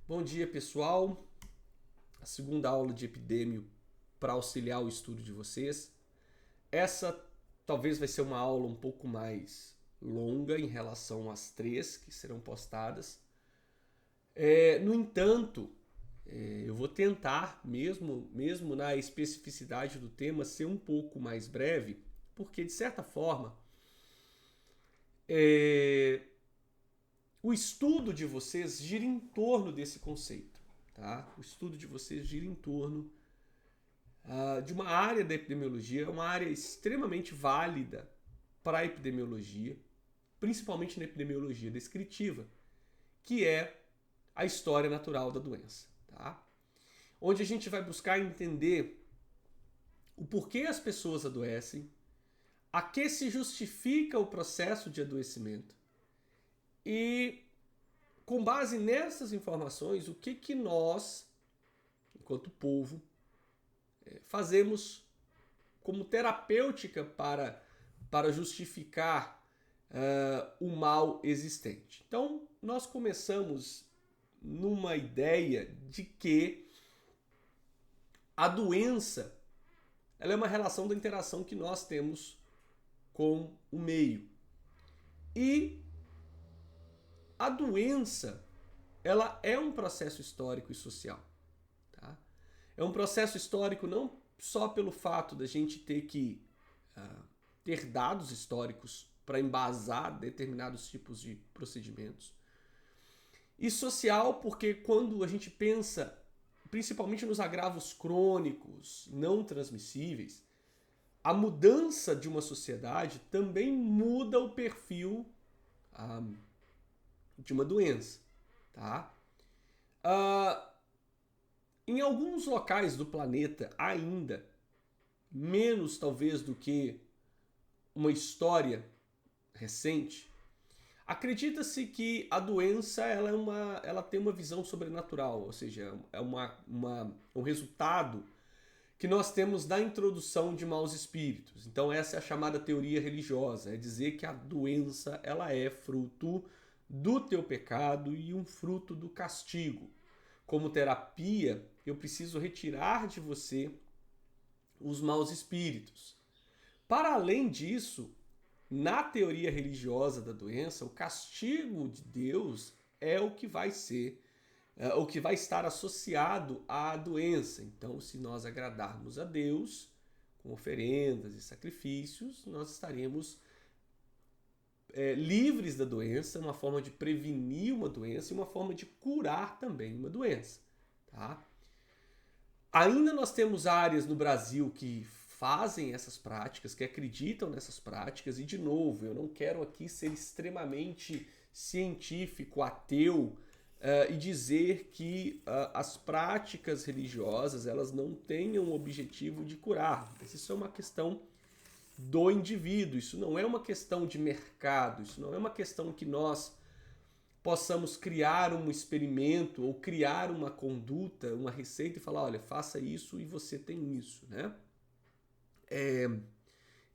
Bom dia, pessoal. A segunda aula de epidêmio para auxiliar o estudo de vocês. Essa talvez vai ser uma aula um pouco mais longa em relação às três que serão postadas. No entanto, eu vou tentar, mesmo na especificidade do tema, ser um pouco mais breve, porque de certa forma o estudo de vocês gira em torno desse conceito. Tá? O estudo de vocês gira em torno de uma área da epidemiologia, uma área extremamente válida para a epidemiologia, principalmente na epidemiologia descritiva, que é a história natural da doença. Tá? Onde a gente vai buscar entender o porquê as pessoas adoecem, a que se justifica o processo de adoecimento e, com base nessas informações, o que nós, enquanto povo, fazemos como terapêutica para justificar o mal existente. Então, nós começamos numa ideia de que a doença ela é uma relação da interação que nós temos com o meio. E a doença ela é um processo histórico e social. Tá? É um processo histórico não só pelo fato da gente ter que ter dados históricos para embasar determinados tipos de procedimentos. E social porque quando a gente pensa, principalmente nos agravos crônicos, não transmissíveis, a mudança de uma sociedade também muda o perfil de uma doença. Tá? Em alguns locais do planeta ainda, menos talvez do que uma história recente, acredita-se que a doença ela tem uma visão sobrenatural, ou seja, é um resultado que nós temos da introdução de maus espíritos. Então essa é a chamada teoria religiosa, é dizer que a doença ela é fruto do teu pecado e um fruto do castigo. Como terapia, eu preciso retirar de você os maus espíritos. Para além disso, na teoria religiosa da doença, o castigo de Deus é o que vai ser, o que vai estar associado à doença. Então, se nós agradarmos a Deus com oferendas e sacrifícios, nós estaremos livres da doença, uma forma de prevenir uma doença e uma forma de curar também uma doença. Tá? Ainda nós temos áreas no Brasil que fazem essas práticas, que acreditam nessas práticas, e de novo, eu não quero aqui ser extremamente científico, ateu, e dizer que as práticas religiosas elas não tenham o objetivo de curar. Mas isso é uma questão do indivíduo, isso não é uma questão de mercado, isso não é uma questão que nós possamos criar um experimento ou criar uma conduta, uma receita e falar, olha, faça isso e você tem isso, né?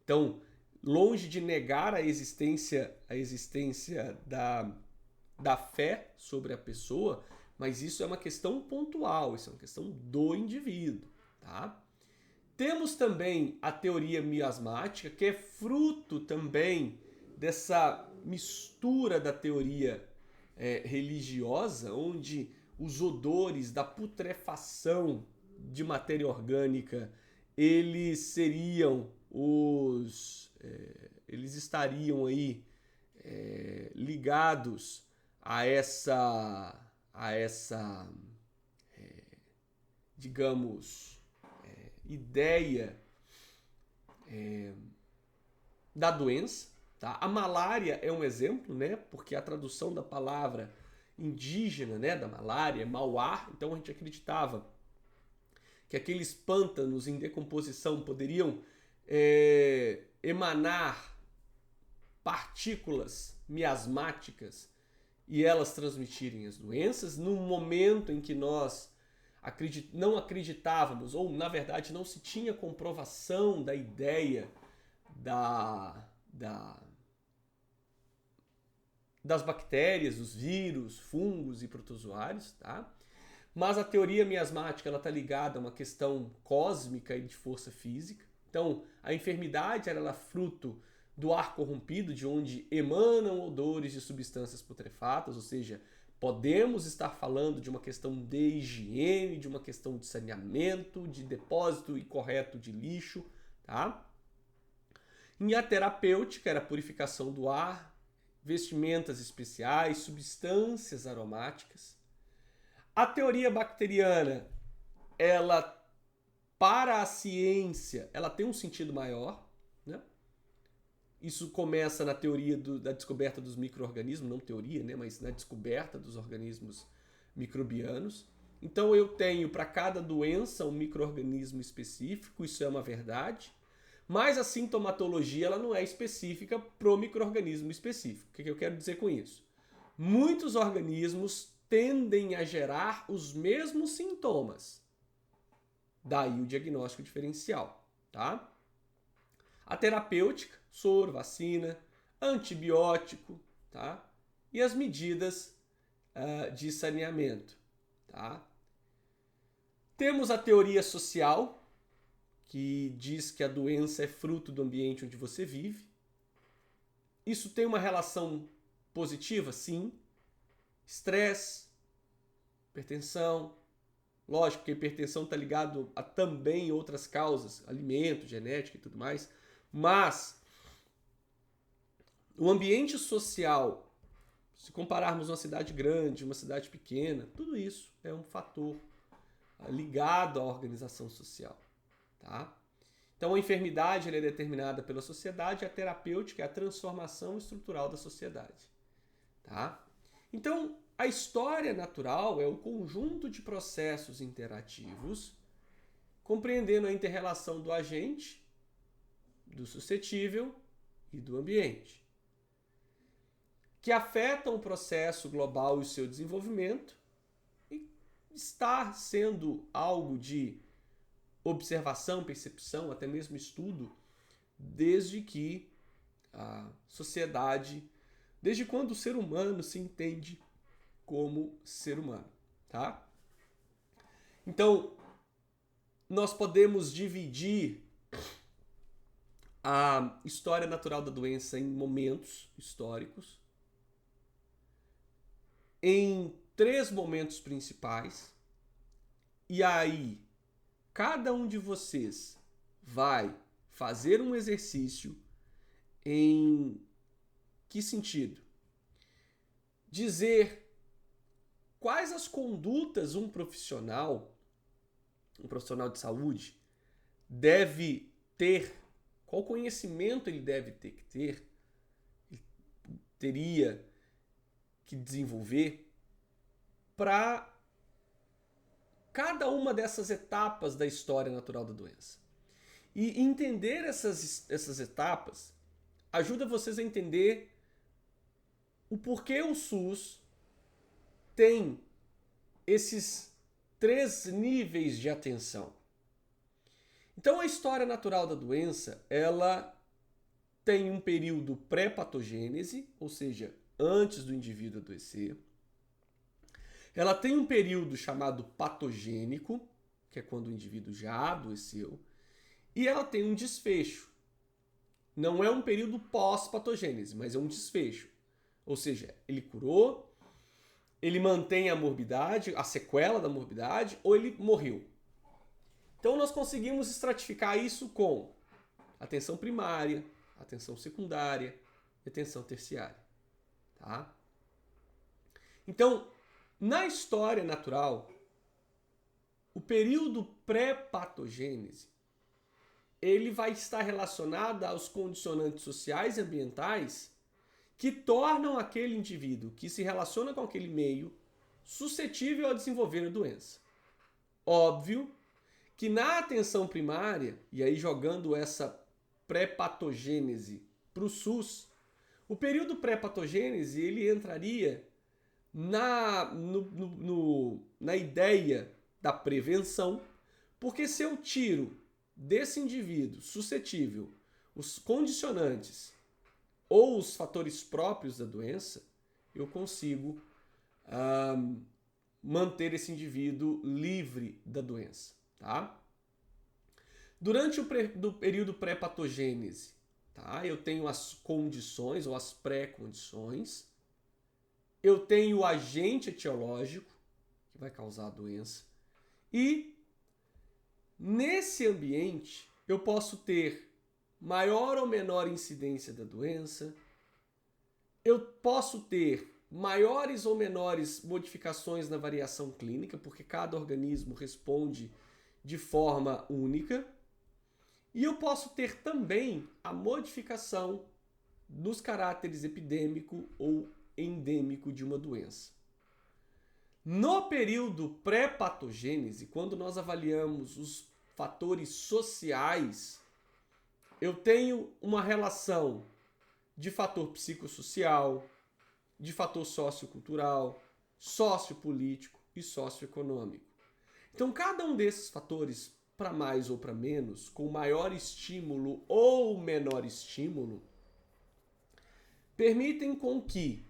Então, longe de negar a existência da fé sobre a pessoa, mas isso é uma questão pontual, isso é uma questão do indivíduo, tá? Temos também a teoria miasmática, que é fruto também dessa mistura da teoria religiosa, onde os odores da putrefação de matéria orgânica eles seriam eles estariam aí ligados a essa digamos ideia da doença. Tá? A malária é um exemplo, né? Porque a tradução da palavra indígena, né, da malária é mau ar, então a gente acreditava que aqueles pântanos em decomposição poderiam emanar partículas miasmáticas e elas transmitirem as doenças. No momento em que nós não acreditávamos, ou na verdade não se tinha comprovação da ideia das bactérias, dos vírus, fungos e protozoários, tá? Mas a teoria miasmática ela está ligada a uma questão cósmica e de força física. Então, a enfermidade ela é fruto do ar corrompido, de onde emanam odores de substâncias putrefatas, ou seja, podemos estar falando de uma questão de higiene, de uma questão de saneamento, de depósito incorreto de lixo, tá? E a terapêutica era a purificação do ar, vestimentas especiais, substâncias aromáticas. A teoria bacteriana, ela, para a ciência, ela tem um sentido maior, né? Isso começa na teoria da descoberta dos micro-organismos, não teoria, né? Mas na descoberta dos organismos microbianos. Então eu tenho para cada doença um micro-organismo específico, isso é uma verdade. Mas a sintomatologia ela não é específica para o micro-organismo específico. O que eu quero dizer com isso? Muitos organismos tendem a gerar os mesmos sintomas. Daí o diagnóstico diferencial, tá? A terapêutica, soro, vacina, antibiótico, tá? E as medidas de saneamento, tá? Temos a teoria social, que diz que a doença é fruto do ambiente onde você vive. Isso tem uma relação positiva? Sim. Estresse, hipertensão. Lógico que a hipertensão está ligado a também outras causas, alimento, genética e tudo mais. Mas o ambiente social, se compararmos uma cidade grande, uma cidade pequena, tudo isso é um fator ligado à organização social. Tá? Então a enfermidade é determinada pela sociedade, a terapêutica é a transformação estrutural da sociedade. Tá? Então a história natural é o conjunto de processos interativos, compreendendo a inter-relação do agente, do suscetível e do ambiente, que afetam o processo global e o seu desenvolvimento e está sendo algo de observação, percepção, até mesmo estudo, desde que a sociedade, desde quando o ser humano se entende como ser humano, tá? Então, nós podemos dividir a história natural da doença em momentos históricos, em 3 momentos principais, e aí cada um de vocês vai fazer um exercício em que sentido? Dizer quais as condutas um profissional de saúde, deve ter, qual conhecimento ele deve ter que ter, teria que desenvolver para cada uma dessas etapas da história natural da doença. E entender essas etapas ajuda vocês a entender o porquê o SUS tem esses 3 níveis de atenção. Então a história natural da doença, ela tem um período pré-patogênese, ou seja, antes do indivíduo adoecer. Ela tem um período chamado patogênico, que é quando o indivíduo já adoeceu, e ela tem um desfecho. Não é um período pós-patogênese, mas é um desfecho. Ou seja, ele curou, ele mantém a morbidade, a sequela da morbidade, ou ele morreu. Então nós conseguimos estratificar isso com atenção primária, atenção secundária e atenção terciária. Tá? Então, na história natural, o período pré-patogênese ele vai estar relacionado aos condicionantes sociais e ambientais que tornam aquele indivíduo que se relaciona com aquele meio suscetível a desenvolver a doença. Óbvio que na atenção primária, e aí jogando essa pré-patogênese para o SUS, o período pré-patogênese ele entraria na ideia da prevenção, porque se eu tiro desse indivíduo suscetível os condicionantes ou os fatores próprios da doença, eu consigo manter esse indivíduo livre da doença, tá? Durante o período pré-patogênese, tá? Eu tenho as condições ou as pré-condições, eu tenho o agente etiológico, que vai causar a doença, e nesse ambiente eu posso ter maior ou menor incidência da doença, eu posso ter maiores ou menores modificações na variação clínica, porque cada organismo responde de forma única, e eu posso ter também a modificação dos caráteres epidêmico ou endêmico de uma doença. No período pré-patogênese, quando nós avaliamos os fatores sociais, eu tenho uma relação de fator psicossocial, de fator sociocultural, sociopolítico e socioeconômico. Então, cada um desses fatores, para mais ou para menos, com maior estímulo ou menor estímulo, permitem com que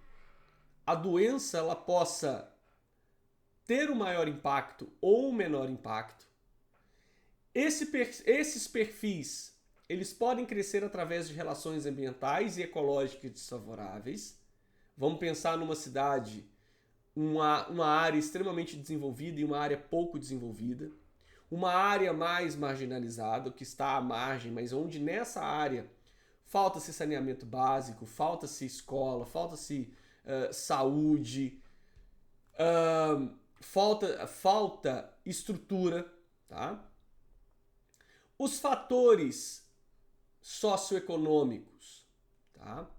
a doença ela possa ter um maior impacto ou um menor impacto. Esses perfis eles podem crescer através de relações ambientais e ecológicas desfavoráveis. Vamos pensar numa cidade, uma área extremamente desenvolvida e uma área pouco desenvolvida. Uma área mais marginalizada, que está à margem, mas onde nessa área falta-se saneamento básico, falta-se escola, falta-se saúde, falta estrutura, tá? Os fatores socioeconômicos, tá?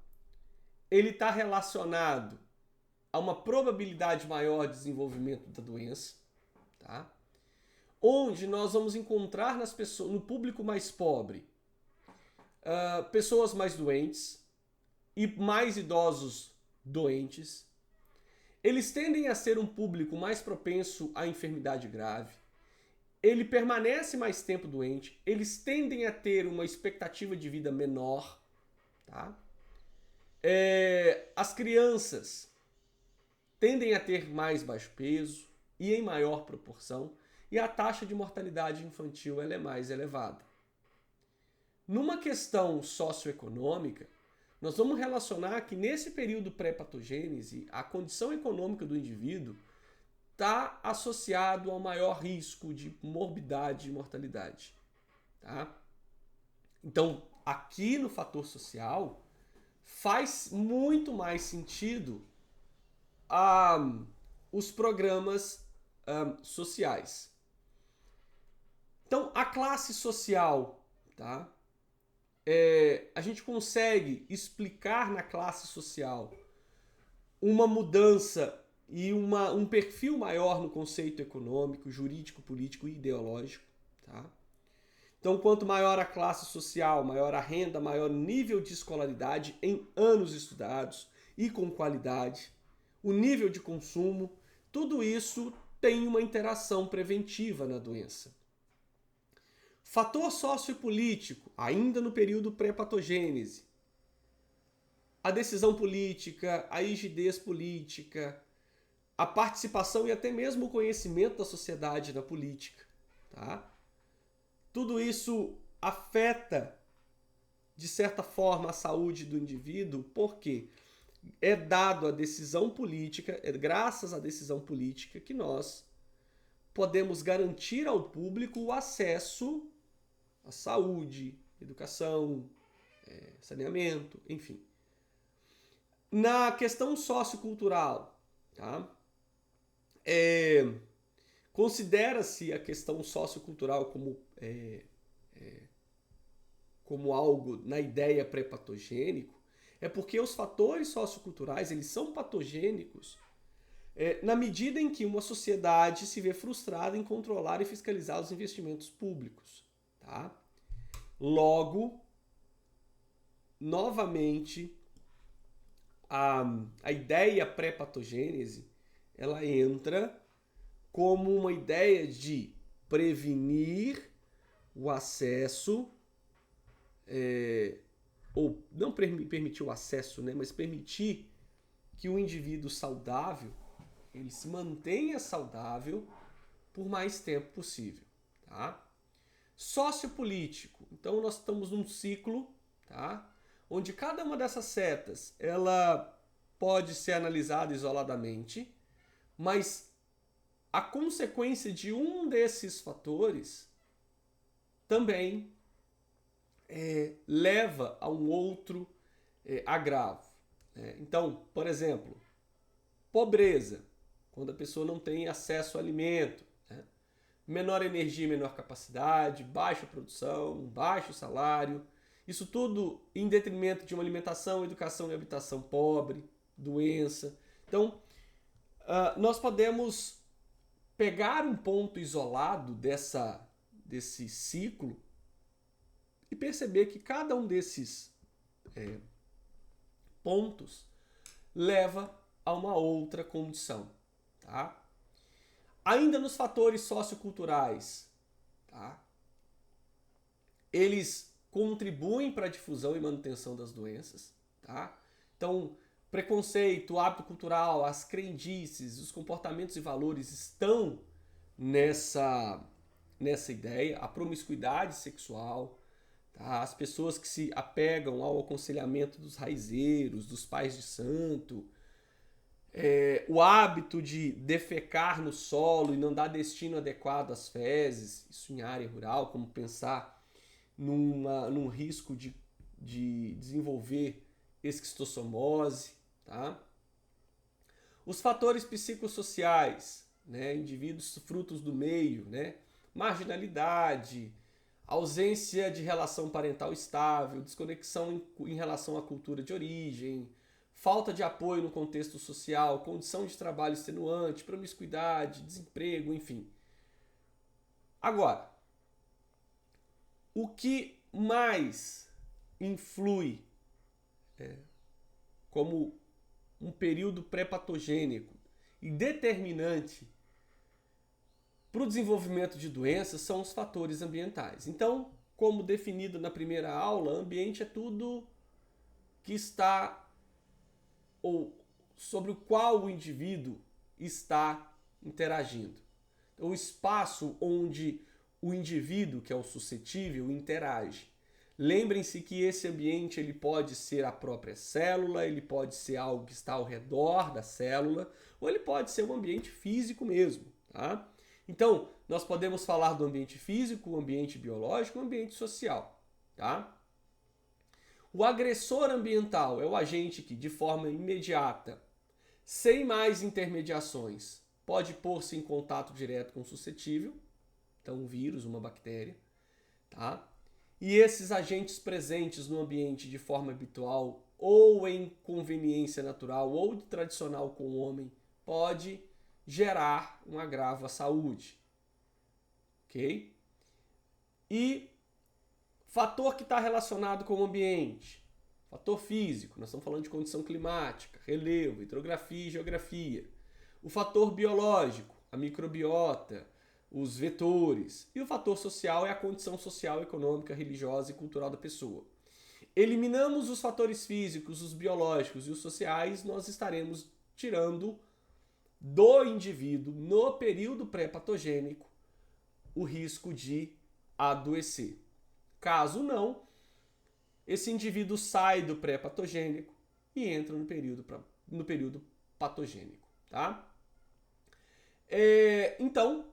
Ele está relacionado a uma probabilidade maior de desenvolvimento da doença, tá? Onde nós vamos encontrar nas pessoas, no público mais pobre, pessoas mais doentes e mais idosos doentes. Eles tendem a ser um público mais propenso à enfermidade grave. Ele permanece mais tempo doente. Eles tendem a ter uma expectativa de vida menor, tá? As crianças tendem a ter mais baixo peso e em maior proporção, e a taxa de mortalidade infantil ela é mais elevada. Numa questão socioeconômica, nós vamos relacionar que nesse período pré-patogênese, a condição econômica do indivíduo está associado ao maior risco de morbidade e mortalidade. Tá? Então, aqui no fator social, faz muito mais sentido os programas sociais. Então, a classe social, tá? A gente consegue explicar na classe social uma mudança e um perfil maior no conceito econômico, jurídico, político e ideológico. Tá? Então, quanto maior a classe social, maior a renda, maior o nível de escolaridade em anos estudados e com qualidade, o nível de consumo, tudo isso tem uma interação preventiva na doença. Fator sociopolítico, ainda no período pré-patogênese. A decisão política, a rigidez política, a participação e até mesmo o conhecimento da sociedade na política. Tá? Tudo isso afeta, de certa forma, a saúde do indivíduo, porque é dado a decisão política, é graças à decisão política que nós podemos garantir ao público o acesso à saúde, educação, saneamento, enfim. Na questão sociocultural, tá? Considera-se a questão sociocultural como algo na ideia pré-patogênico, é porque os fatores socioculturais eles são patogênicos na medida em que uma sociedade se vê frustrada em controlar e fiscalizar os investimentos públicos. Tá? Logo, novamente, a ideia pré-patogênese ela entra como uma ideia de prevenir o acesso, ou não permitir o acesso, né, mas permitir que o indivíduo saudável, ele se mantenha saudável por mais tempo possível, tá? Sociopolítico. Então nós estamos num ciclo, tá? Onde cada uma dessas setas, ela pode ser analisada isoladamente, mas a consequência de um desses fatores também leva a um outro agravo. Então, por exemplo, pobreza, quando a pessoa não tem acesso ao alimento, né? Menor energia, menor capacidade, baixa produção, baixo salário, isso tudo em detrimento de uma alimentação, educação e habitação pobre, doença. Então, nós podemos pegar um ponto isolado desse ciclo e perceber que cada um desses pontos leva a uma outra condição, tá? Ainda nos fatores socioculturais, tá? Eles contribuem para a difusão e manutenção das doenças, tá? Então, preconceito, hábito cultural, as crendices, os comportamentos e valores estão nessa ideia, a promiscuidade sexual, tá? As pessoas que se apegam ao aconselhamento dos raizeiros, dos pais de santo, o hábito de defecar no solo e não dar destino adequado às fezes, isso em área rural, como pensar num risco de desenvolver esquistossomose, tá? Os fatores psicossociais, né? Indivíduos frutos do meio, né? Marginalidade, ausência de relação parental estável, desconexão em relação à cultura de origem, falta de apoio no contexto social, condição de trabalho extenuante, promiscuidade, desemprego, enfim. Agora, o que mais influi como um período pré-patogênico e determinante para o desenvolvimento de doenças são os fatores ambientais. Então, como definido na primeira aula, ambiente é tudo que está ou sobre o qual o indivíduo está interagindo. Então, o espaço onde o indivíduo, que é o suscetível, interage. Lembrem-se que esse ambiente ele pode ser a própria célula, ele pode ser algo que está ao redor da célula, ou ele pode ser um ambiente físico mesmo, tá? Então, nós podemos falar do ambiente físico, o ambiente biológico, o ambiente social, tá? O agressor ambiental é o agente que, de forma imediata, sem mais intermediações, pode pôr-se em contato direto com o suscetível, então um vírus, uma bactéria, tá? E esses agentes presentes no ambiente de forma habitual ou em conveniência natural ou tradicional com o homem pode gerar um agravo à saúde, ok? E fator que está relacionado com o ambiente, fator físico, nós estamos falando de condição climática, relevo, hidrografia e geografia. O fator biológico, a microbiota, os vetores. E o fator social é a condição social, econômica, religiosa e cultural da pessoa. Eliminamos os fatores físicos, os biológicos e os sociais, nós estaremos tirando do indivíduo, no período pré-patogênico, o risco de adoecer. Caso não, esse indivíduo sai do pré-patogênico e entra no período patogênico, tá? Então,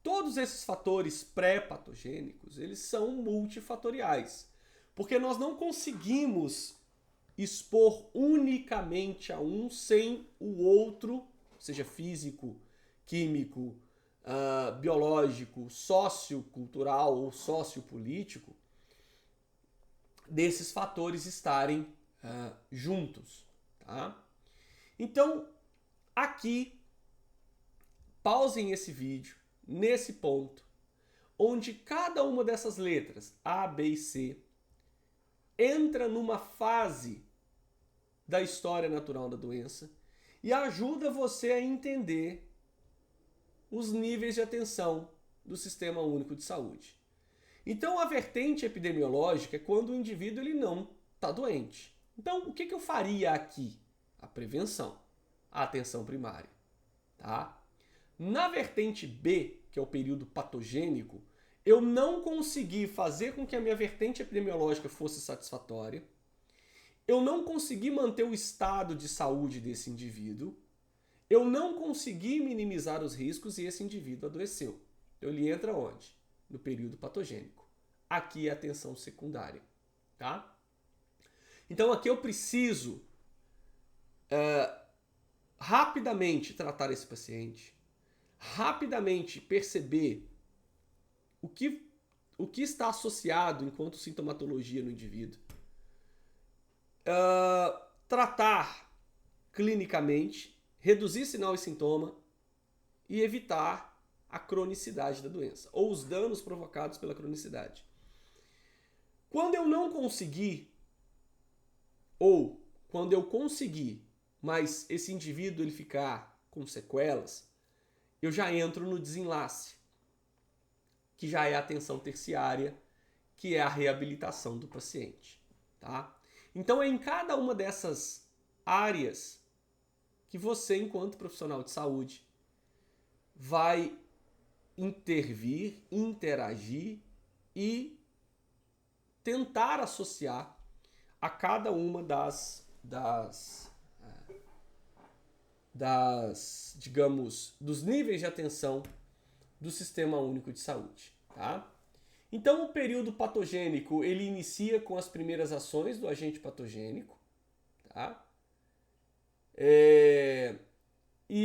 todos esses fatores pré-patogênicos, eles são multifatoriais, porque nós não conseguimos expor unicamente a um sem o outro, seja físico, químico, biológico, sociocultural ou sociopolítico, desses fatores estarem juntos, tá? Então, aqui, pausem esse vídeo nesse ponto, onde cada uma dessas letras, A, B e C, entra numa fase da história natural da doença e ajuda você a entender os níveis de atenção do Sistema Único de Saúde. Então, a vertente epidemiológica é quando o indivíduo ele não está doente. Então, o que eu faria aqui? a prevenção, a atenção primária, tá? Na vertente B, que é o período patogênico, eu não consegui fazer com que a minha vertente epidemiológica fosse satisfatória, eu não consegui manter o estado de saúde desse indivíduo, eu não consegui minimizar os riscos e esse indivíduo adoeceu. Então ele entra onde? No período patogênico. Aqui é a atenção secundária, tá? Então aqui eu preciso rapidamente tratar esse paciente, rapidamente perceber o que está associado enquanto sintomatologia no indivíduo, tratar clinicamente, reduzir sinal e sintoma e evitar a cronicidade da doença ou os danos provocados pela cronicidade. Quando eu não conseguir, ou quando eu conseguir, mas esse indivíduo ele ficar com sequelas, eu já entro no desenlace, que já é a atenção terciária, que é a reabilitação do paciente, tá? Então é em cada uma dessas áreas que você, enquanto profissional de saúde, vai intervir, interagir e tentar associar a cada uma digamos, dos níveis de atenção do Sistema Único de Saúde, tá? Então o período patogênico, ele inicia com as primeiras ações do agente patogênico, tá? E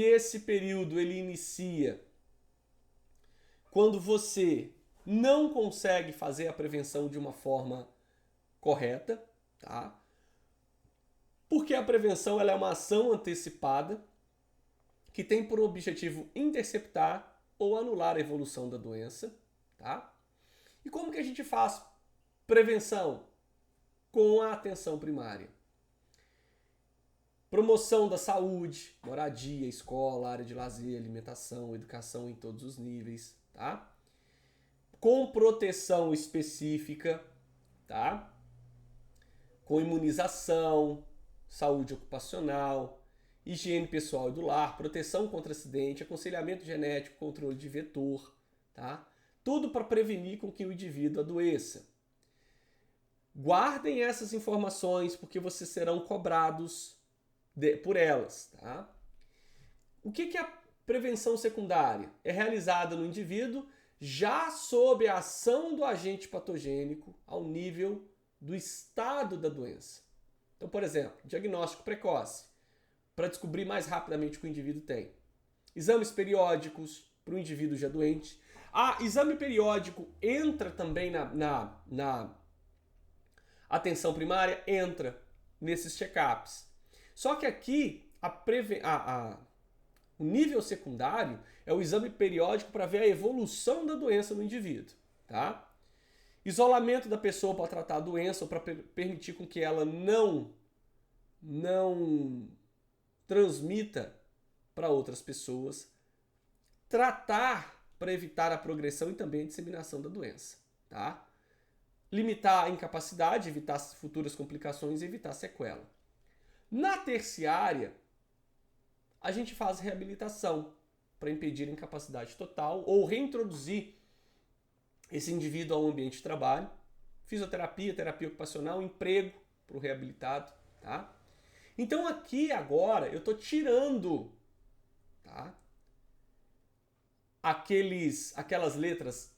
esse período, ele inicia quando você não consegue fazer a prevenção de uma forma correta, tá? Porque a prevenção ela é uma ação antecipada que tem por objetivo interceptar ou anular a evolução da doença, tá? E como que a gente faz prevenção? Com a atenção primária. Promoção da saúde, moradia, escola, área de lazer, alimentação, educação em todos os níveis, tá? Com proteção específica, tá? Com imunização, saúde ocupacional, higiene pessoal e do lar, proteção contra acidente, aconselhamento genético, controle de vetor, tá? Tudo para prevenir com que o indivíduo adoeça. Guardem essas informações porque vocês serão cobrados por elas, tá? O que é a prevenção secundária? É realizada no indivíduo já sob a ação do agente patogênico ao nível do estado da doença. Então, por exemplo, diagnóstico precoce, para descobrir mais rapidamente o que o indivíduo tem. Exames periódicos para o indivíduo já doente. Exame periódico entra também na atenção primária? Entra nesses check-ups. Só que aqui, o nível secundário é o exame periódico para ver a evolução da doença no indivíduo, tá? Isolamento da pessoa para tratar a doença ou para permitir com que ela não transmita para outras pessoas. Tratar para evitar a progressão e também a disseminação da doença, tá? Limitar a incapacidade, evitar futuras complicações e evitar sequela. Na terciária, a gente faz reabilitação para impedir a incapacidade total ou reintroduzir esse indivíduo ao ambiente de trabalho, fisioterapia, terapia ocupacional, emprego para o reabilitado, tá? Então aqui agora eu estou tirando, tá? Aquelas letras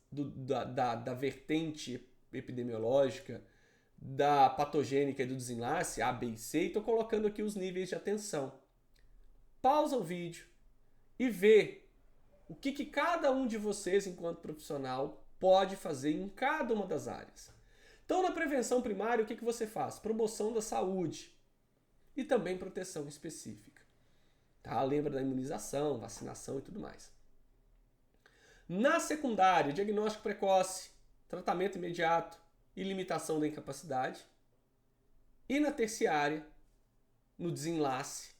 da vertente epidemiológica, da patogênica e do desenlace, A, B e C, e estou colocando aqui os níveis de atenção. Pausa o vídeo e vê o que cada um de vocês, enquanto profissional, pode fazer em cada uma das áreas. Então, na prevenção primária, o que você faz? Promoção da saúde e também proteção específica. Tá? Lembra da imunização, vacinação e tudo mais. Na secundária, diagnóstico precoce, tratamento imediato e limitação da incapacidade. E na terciária, no desenlace,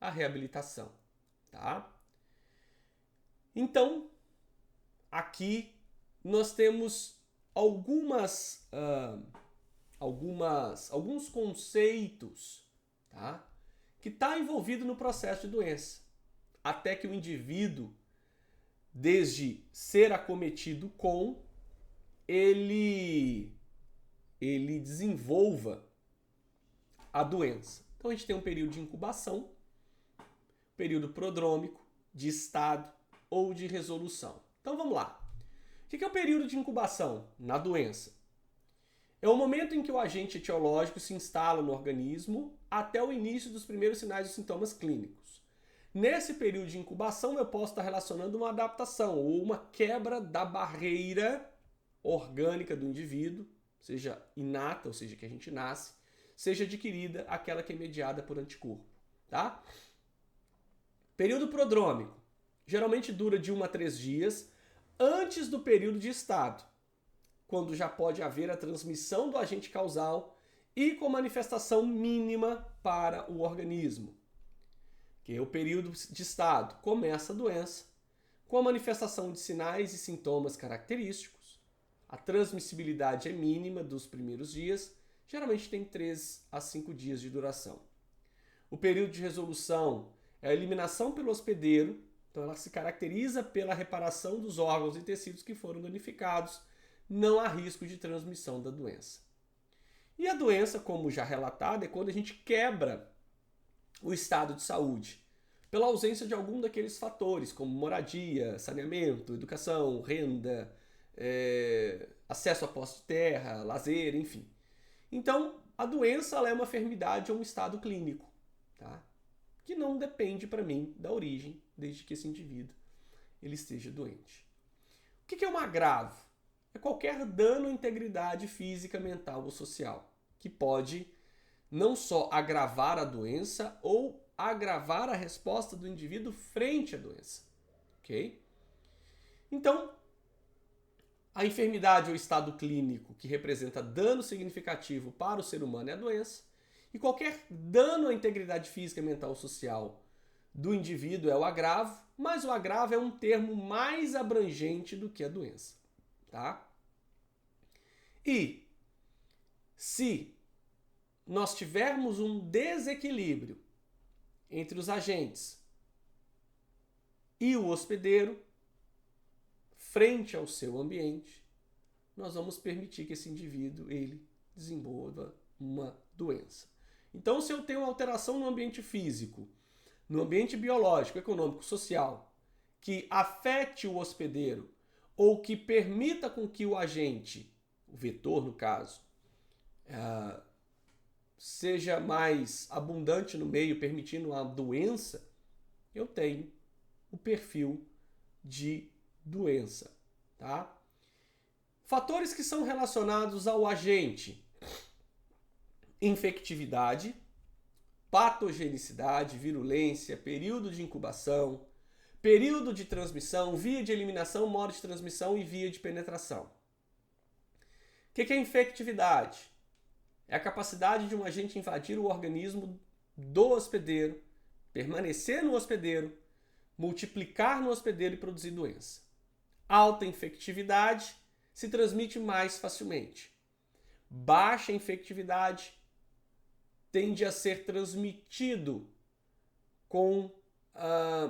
a reabilitação. Tá? Então, aqui nós temos alguns conceitos, tá? que está envolvido no processo de doença, até que o indivíduo, desde ser acometido com, ele desenvolva a doença. Então a gente tem um período de incubação, período prodrômico, de estado ou de resolução. Então vamos lá. O que é o período de incubação na doença? É o momento em que o agente etiológico se instala no organismo até o início dos primeiros sinais e sintomas clínicos. Nesse período de incubação, eu posso estar relacionando uma adaptação ou uma quebra da barreira orgânica do indivíduo, seja inata, ou seja, que a gente nasce, seja adquirida aquela que é mediada por anticorpo, tá? Período prodrômico. Geralmente dura de 1 a 3 dias antes do período de estado, quando já pode haver a transmissão do agente causal e com manifestação mínima para o organismo. Que é o período de estado. Começa a doença, com a manifestação de sinais e sintomas característicos. A transmissibilidade é mínima dos primeiros dias, geralmente tem 3 a 5 dias de duração. O período de resolução é a eliminação pelo hospedeiro, então ela se caracteriza pela reparação dos órgãos e tecidos que foram danificados, não há risco de transmissão da doença. E a doença, como já relatado, é quando a gente quebra o estado de saúde, pela ausência de algum daqueles fatores, como moradia, saneamento, educação, renda, acesso a posse de terra, lazer, enfim. Então, a doença ela é uma enfermidade ou um estado clínico, tá? Que não depende, para mim, da origem, desde que esse indivíduo ele esteja doente. O que é um agravo? É qualquer dano à integridade física, mental ou social, que pode não só agravar a doença ou agravar a resposta do indivíduo frente à doença, ok? Então, a enfermidade ou estado clínico que representa dano significativo para o ser humano é a doença, e qualquer dano à integridade física, mental ou social do indivíduo é o agravo, mas o agravo é um termo mais abrangente do que a doença, tá? E se nós tivermos um desequilíbrio entre os agentes e o hospedeiro frente ao seu ambiente, nós vamos permitir que esse indivíduo ele desenvolva uma doença. Então, se eu tenho uma alteração no ambiente físico, no ambiente biológico, econômico, social, que afete o hospedeiro ou que permita com que o agente, o vetor no caso, seja mais abundante no meio, permitindo a doença, eu tenho o perfil de doença, tá? Fatores que são relacionados ao agente: infectividade, patogenicidade, virulência, período de incubação, período de transmissão, via de eliminação, modo de transmissão e via de penetração. O que é infectividade? É a capacidade de um agente invadir o organismo do hospedeiro, permanecer no hospedeiro, multiplicar no hospedeiro e produzir doença. Alta infectividade se transmite mais facilmente. Baixa infectividade tende a ser transmitido com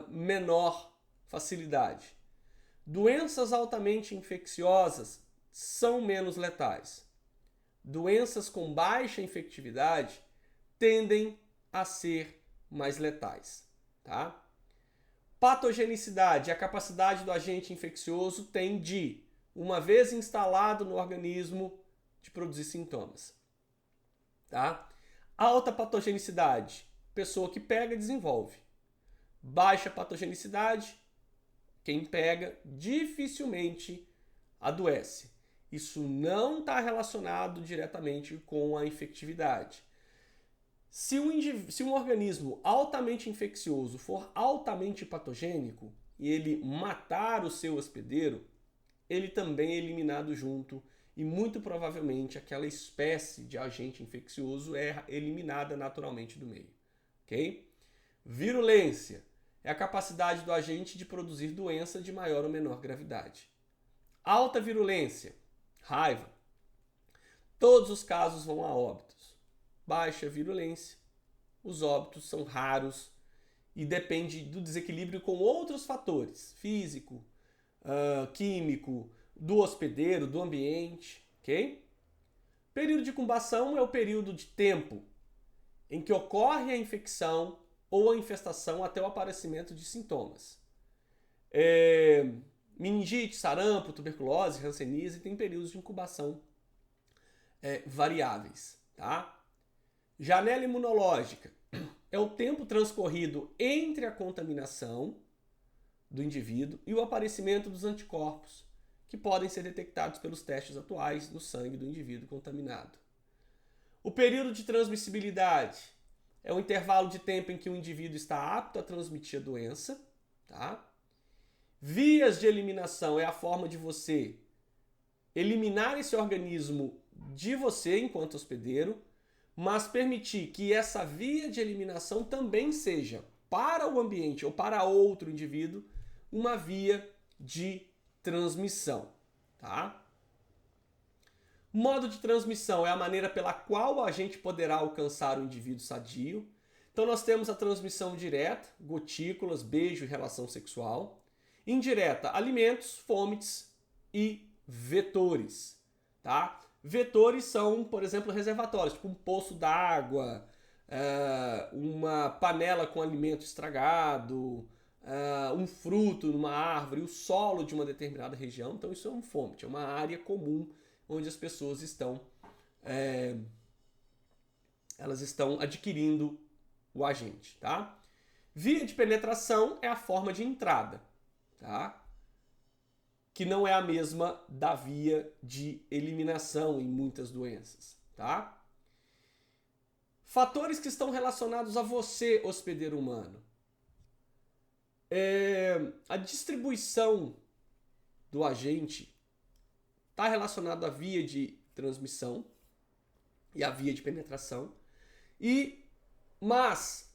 menor facilidade. Doenças altamente infecciosas são menos letais. Doenças com baixa infectividade tendem a ser mais letais, tá? Patogenicidade, a capacidade do agente infeccioso tem de, uma vez instalado no organismo, de produzir sintomas, tá? Alta patogenicidade, pessoa que pega desenvolve. Baixa patogenicidade, quem pega dificilmente adoece. Isso não está relacionado diretamente com a infectividade. Se um organismo altamente infeccioso for altamente patogênico e ele matar o seu hospedeiro, ele também é eliminado junto e muito provavelmente aquela espécie de agente infeccioso é eliminada naturalmente do meio. Ok? Virulência é a capacidade do agente de produzir doença de maior ou menor gravidade. Alta virulência, raiva. Todos os casos vão a óbitos. Baixa virulência, os óbitos são raros e depende do desequilíbrio com outros fatores, físico, químico, do hospedeiro, do ambiente, ok? Período de incubação é o período de tempo em que ocorre a infecção ou a infestação até o aparecimento de sintomas. Meningite, sarampo, tuberculose, hanseníase tem períodos de incubação variáveis, tá? Janela imunológica é o tempo transcorrido entre a contaminação do indivíduo e o aparecimento dos anticorpos, que podem ser detectados pelos testes atuais no sangue do indivíduo contaminado. O período de transmissibilidade é o intervalo de tempo em que o indivíduo está apto a transmitir a doença, tá? Vias de eliminação é a forma de você eliminar esse organismo de você enquanto hospedeiro, mas permitir que essa via de eliminação também seja, para o ambiente ou para outro indivíduo, uma via de transmissão, tá? Modo de transmissão é a maneira pela qual o agente poderá alcançar o indivíduo sadio. Então nós temos a transmissão direta, gotículas, beijo e relação sexual. Indireta, alimentos, fomites e vetores, tá? Vetores são, por exemplo, reservatórios, tipo um poço d'água, uma panela com alimento estragado, um fruto numa árvore, o solo de uma determinada região. Então isso é um fomite, é uma área comum onde as pessoas estão elas estão adquirindo o agente, tá? Via de penetração é a forma de entrada, tá? Que não é a mesma da via de eliminação em muitas doenças, tá? Fatores que estão relacionados a você, hospedeiro humano. A distribuição do agente está relacionado à via de transmissão e à via de penetração, mas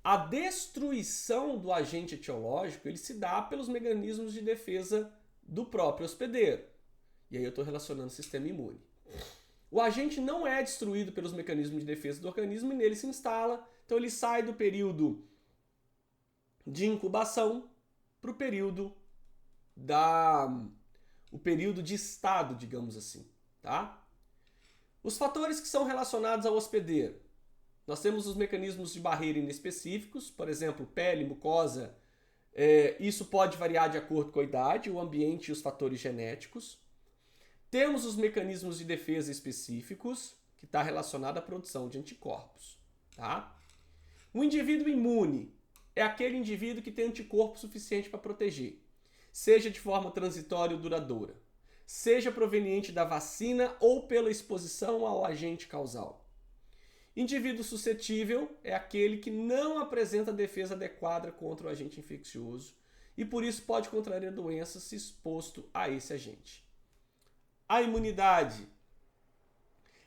a destruição do agente etiológico ele se dá pelos mecanismos de defesa do próprio hospedeiro. E aí eu estou relacionando o sistema imune. O agente não é destruído pelos mecanismos de defesa do organismo e nele se instala. Então ele sai do período de incubação para o período de estado, digamos assim, tá? Os fatores que são relacionados ao hospedeiro. Nós temos os mecanismos de barreira inespecíficos, por exemplo, pele, mucosa. Isso pode variar de acordo com a idade, o ambiente e os fatores genéticos. Temos os mecanismos de defesa específicos, que está relacionado à produção de anticorpos, tá? O indivíduo imune é aquele indivíduo que tem anticorpo suficiente para proteger, seja de forma transitória ou duradoura, seja proveniente da vacina ou pela exposição ao agente causal. Indivíduo suscetível é aquele que não apresenta defesa adequada contra o agente infeccioso e por isso pode contrair a doença se exposto a esse agente. A imunidade,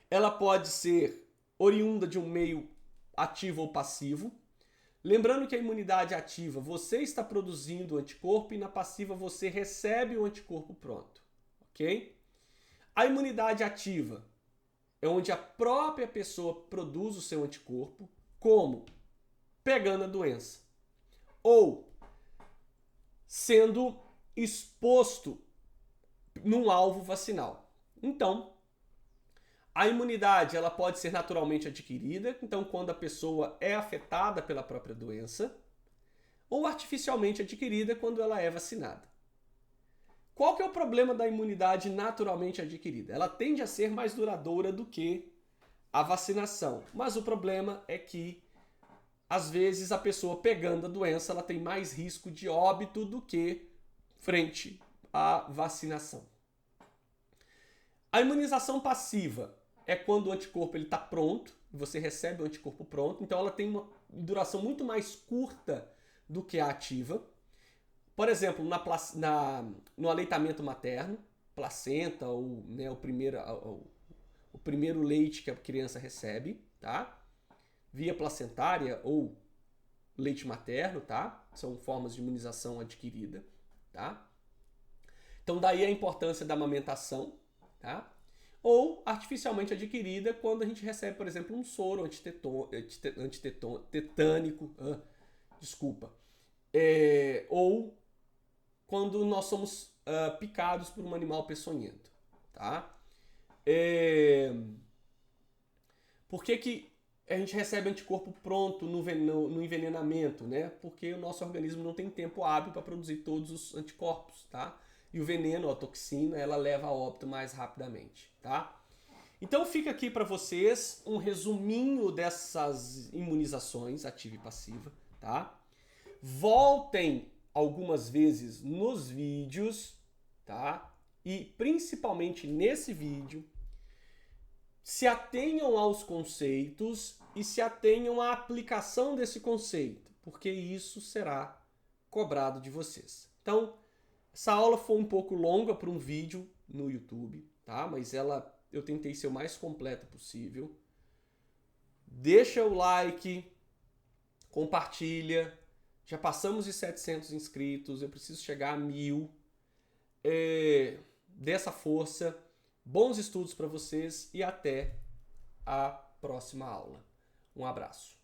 ela pode ser oriunda de um meio ativo ou passivo. Lembrando que a imunidade ativa, você está produzindo o anticorpo e na passiva você recebe o anticorpo pronto, ok? A imunidade ativa é onde a própria pessoa produz o seu anticorpo, como pegando a doença ou sendo exposto num alvo vacinal. Então, a imunidade ela pode ser naturalmente adquirida, então quando a pessoa é afetada pela própria doença, ou artificialmente adquirida quando ela é vacinada. Qual que é o problema da imunidade naturalmente adquirida? Ela tende a ser mais duradoura do que a vacinação, mas o problema é que às vezes a pessoa pegando a doença ela tem mais risco de óbito do que frente à vacinação. A imunização passiva é quando o anticorpo está pronto, você recebe o anticorpo pronto, então ela tem uma duração muito mais curta do que a ativa. Por exemplo, no aleitamento materno, placenta ou o primeiro leite que a criança recebe, tá? Via placentária ou leite materno, tá? São formas de imunização adquirida, tá? Então daí a importância da amamentação, tá? ou artificialmente adquirida quando a gente recebe, por exemplo, um soro antitetânico, ou quando nós somos picados por um animal peçonhento, tá? Por que a gente recebe anticorpo pronto no envenenamento, né? Porque o nosso organismo não tem tempo hábil para produzir todos os anticorpos, tá? E o veneno, a toxina, ela leva a óbito mais rapidamente, tá? Então fica aqui para vocês um resuminho dessas imunizações ativa e passiva, tá? Voltem algumas vezes nos vídeos, tá? E principalmente nesse vídeo, se atenham aos conceitos e se atenham à aplicação desse conceito, porque isso será cobrado de vocês. Então, essa aula foi um pouco longa para um vídeo no YouTube, tá? Mas eu tentei ser o mais completa possível. Deixa o like, compartilha. Já passamos de 700 inscritos, eu preciso chegar a 1000. Dessa força. Bons estudos para vocês e até a próxima aula. Um abraço.